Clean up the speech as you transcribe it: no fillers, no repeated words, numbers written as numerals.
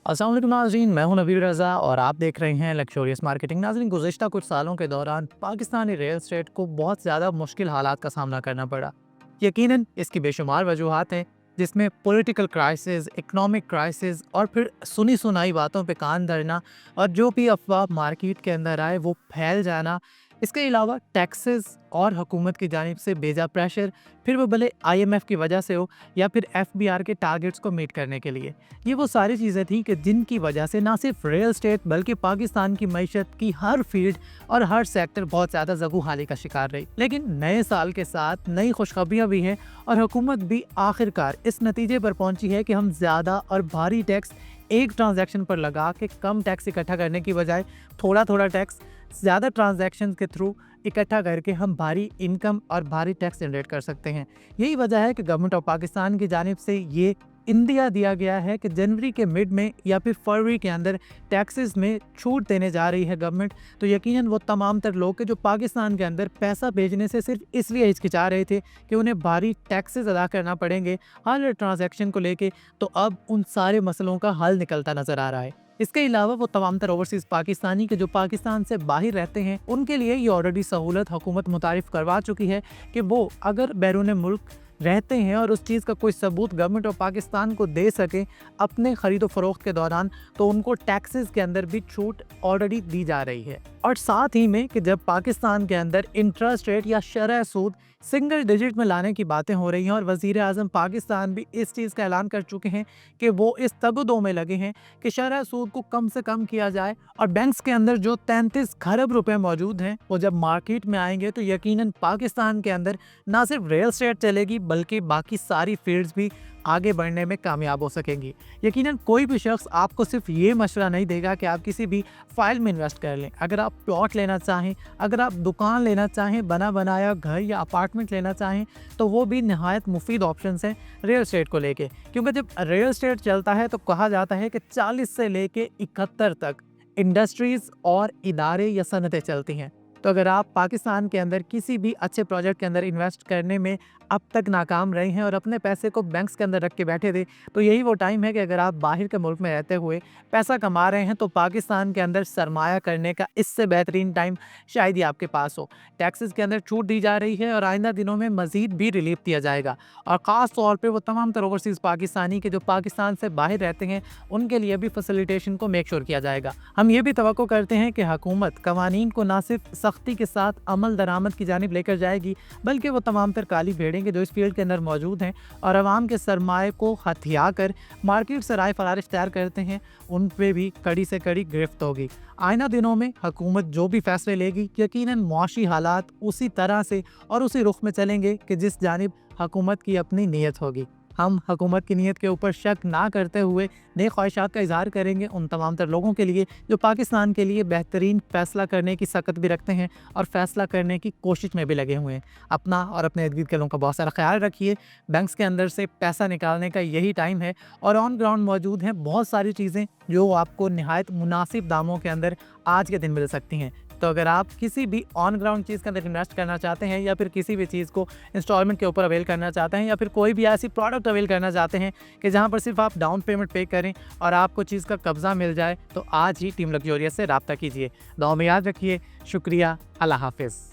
अस्सलाम वालेकुम नाज़रीन, मैं हूं नबील रज़ा और आप देख रहे हैं लक्ज़रियस मार्केटिंग। नाज़रीन, गुज़िश्ता कुछ सालों के दौरान पाकिस्तानी रियल एस्टेट को बहुत ज़्यादा मुश्किल हालात का सामना करना पड़ा। यकीनन इसकी बेशुमार वजूहात हैं, जिसमें पॉलिटिकल क्राइसिस, इकोनॉमिक क्राइसिस और फिर सुनी सुनाई बातों पे कान धरना और जो भी अफवाह मार्केट के अंदर आए वो फैल जाना। इसके अलावा टैक्सेस और हुकूमत की जानिब से बेजा प्रेशर, फिर वो भले IMF की वजह से हो या फिर FBR के टारगेट्स को मीट करने के लिए। ये वो सारी चीज़ें थी कि जिनकी वजह से ना सिर्फ रियल एस्टेट बल्कि पाकिस्तान की मईशत की हर फील्ड और हर सेक्टर बहुत ज़्यादा जगूहाली का शिकार रही। लेकिन नए साल के साथ नई खुशखबरियाँ भी हैं और हुकूमत भी आखिरकार इस नतीजे पर पहुंची है कि हम ज़्यादा और भारी टैक्स एक ट्रांजैक्शन पर लगा के कम टैक्स इकट्ठा करने की बजाय थोड़ा थोड़ा टैक्स ज़्यादा ट्रांजैक्शन के थ्रू इकट्ठा करके हम भारी इनकम और भारी टैक्स जनरेट कर सकते हैं। यही वजह है कि गवर्नमेंट ऑफ पाकिस्तान की जानिब से ये इंदिया दिया गया है कि जनवरी के मिड में या फिर फरवरी के अंदर टैक्सेस में छूट देने जा रही है गवर्नमेंट। तो यकीनन वो तमाम तर लोग के जो पाकिस्तान के अंदर पैसा भेजने से सिर्फ इसलिए हिचकिचा रहे थे कि उन्हें भारी टैक्सेस अदा करना पड़ेंगे हर ट्रांजैक्शन को लेके, तो अब उन सारे मसलों का हल निकलता नजर आ रहा है। इसके अलावा वो तमाम तर ओवरसीज़ पाकिस्तानी के जो पाकिस्तान से बाहर रहते हैं उनके लिए ये ऑलरेडी सहूलत हुकूमत मुतारिफ करवा चुकी है कि वो अगर बैरून मुल्क रहते हैं और उस चीज़ का कोई सबूत गवर्नमेंट ऑफ पाकिस्तान को दे सके अपने खरीदो फरोख्त के दौरान, तो उनको टैक्सेस के अंदर भी छूट ऑलरेडी दी जा रही है। और साथ ही में कि जब पाकिस्तान के अंदर इंटरेस्ट रेट या शरह सूद सिंगल डिजिट में लाने की बातें हो रही हैं और वज़ीर आज़म पाकिस्तान भी इस चीज़ का ऐलान कर चुके हैं कि वो इस तगदो में लगे हैं कि शरह सूद को कम से कम किया जाए और बैंक्स के अंदर जो 33 खरब रुपए मौजूद हैं वो जब मार्केट में आएंगे तो यकीनन पाकिस्तान के अंदर ना सिर्फ रियल एस्टेट चलेगी बल्कि बाकी सारी फील्ड्स भी आगे बढ़ने में कामयाब हो सकेंगी। यकीनन कोई भी शख्स आपको सिर्फ ये मशवरा नहीं देगा कि आप किसी भी फाइल में इन्वेस्ट कर लें। अगर आप प्लॉट लेना चाहें, अगर आप दुकान लेना चाहें, बना बनाया घर या अपार्टमेंट लेना चाहें, तो वो भी नहायत मुफीद ऑप्शंस हैं रियल एस्टेट को लेके। क्योंकि जब रियल एस्टेट चलता है तो कहा जाता है कि 40 से लेके 71 तक इंडस्ट्रीज़ और इदारे या सनतें चलती हैं। तो अगर आप पाकिस्तान के अंदर किसी भी अच्छे प्रोजेक्ट के अंदर इन्वेस्ट करने में अब तक नाकाम रहे हैं और अपने पैसे को बैंक्स के अंदर रख के बैठे थे, तो यही वो टाइम है कि अगर आप बाहर के मुल्क में रहते हुए पैसा कमा रहे हैं तो पाकिस्तान के अंदर सरमाया करने का इससे बेहतरीन टाइम शायद ही आपके पास हो। टैक्सेस के अंदर छूट दी जा रही है और आइंदा दिनों में मज़ीद भी रिलीफ दिया जाएगा और ख़ास तौर पर वो तमाम तर ओवरसीज़ पाकिस्तानी के जो पाकिस्तान से बाहर रहते हैं उनके लिए भी फैसिलिटेशन को मेक श्योर किया जाएगा। हम ये भी तवक्को करते हैं कि हुकूमत कवानीन को ना सिर्फ सख्ती के साथ अमल दरामद की जानिब लेकर जाएगी बल्कि वो तमाम तर काली भेड़ें जो इस फील्ड के अंदर मौजूद हैं और आवाम के सरमाए को हथिया कर मार्केट से राय फरारिश तैयार करते हैं, उन पे भी कड़ी से कड़ी गिरफ्त होगी। आइंदा दिनों में हुकूमत जो भी फैसले लेगी यकीनन मुआशी हालात उसी तरह से और उसी रुख में चलेंगे कि जिस जानिब हुकूमत की अपनी नीयत होगी। हम हुकूमत की नीयत के ऊपर शक ना करते हुए नेक ख्वाहिशात का इजहार करेंगे उन तमाम तर लोगों के लिए जो पाकिस्तान के लिए बेहतरीन फ़ैसला करने की सकत भी रखते हैं और फ़ैसला करने की कोशिश में भी लगे हुए हैं। अपना और अपने इर्द गिर्द के लोगों का बहुत सारा ख्याल रखिए। बैंक्स के अंदर से पैसा निकालने का यही टाइम है और ऑन ग्राउंड मौजूद हैं बहुत सारी चीज़ें जो आपको नहायत मुनासिब दामों के अंदर आज के दिन मिल सकती हैं। तो अगर आप किसी भी ऑन ग्राउंड चीज़ के अंदर इन्वेस्ट करना चाहते हैं या फिर किसी भी चीज़ को इंस्टॉलमेंट के ऊपर अवेल करना चाहते हैं या फिर कोई भी ऐसी प्रोडक्ट अवेल करना चाहते हैं कि जहां पर सिर्फ आप डाउन पेमेंट पे करें और आपको चीज़ का कब्जा मिल जाए, तो आज ही टीम लक्ज़रियस से रब्ता कीजिए। दुआ में याद रखिए। शुक्रिया। अल्लाह हाफिज़।